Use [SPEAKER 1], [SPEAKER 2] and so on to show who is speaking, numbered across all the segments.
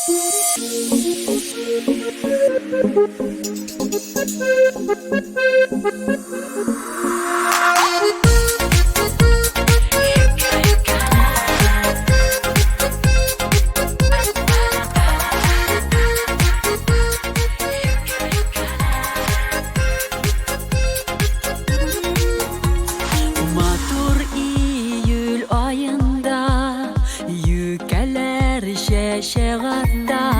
[SPEAKER 1] Matur İyül ayında yükeler şeşegatta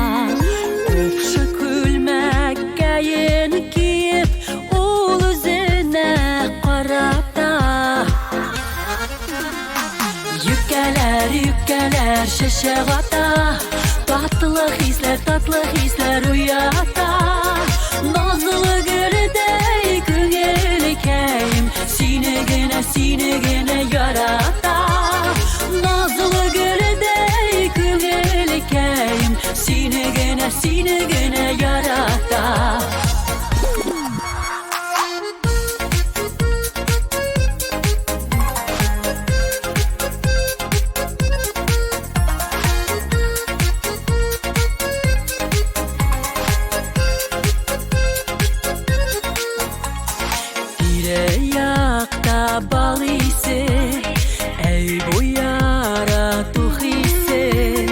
[SPEAKER 1] Okşu külmekkeyin kiyip ul üzerine qarapta Yükeler şeşegatta Tatlı hisler uyata Nazlı gülüdey gügelkeyim Sine gene yarata Nazlı gülüdey gügelkeyim Sine gene yarata Yakta bal ise ey bu yara tuhisi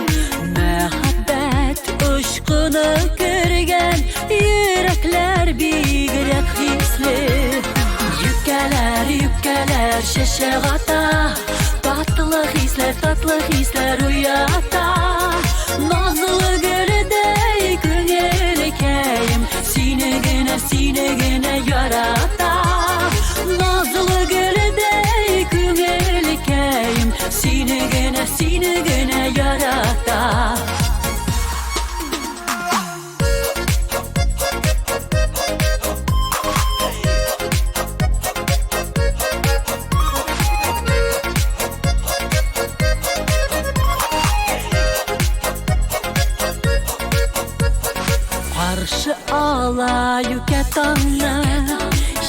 [SPEAKER 1] Mehabbet aşkını görgen yürekler bigrek hisli Yükeler şeşegata Tatlı hisler uyata Nazlı gülüdey gügelkeyim Sine gene yarata Nazlı gülüdey gügelkeyim Sine gene yarata Karşı ala yüketanla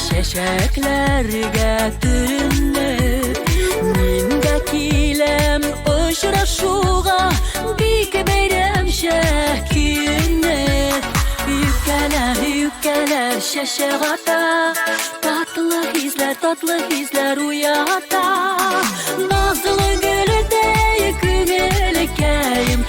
[SPEAKER 1] Şeşeklerge türünür Mindekilem uçraşuğa Bik beyrem şekünür Yükeler şeşegata Tatlı hisler uyata Nazlı gülüdey gügelkeyim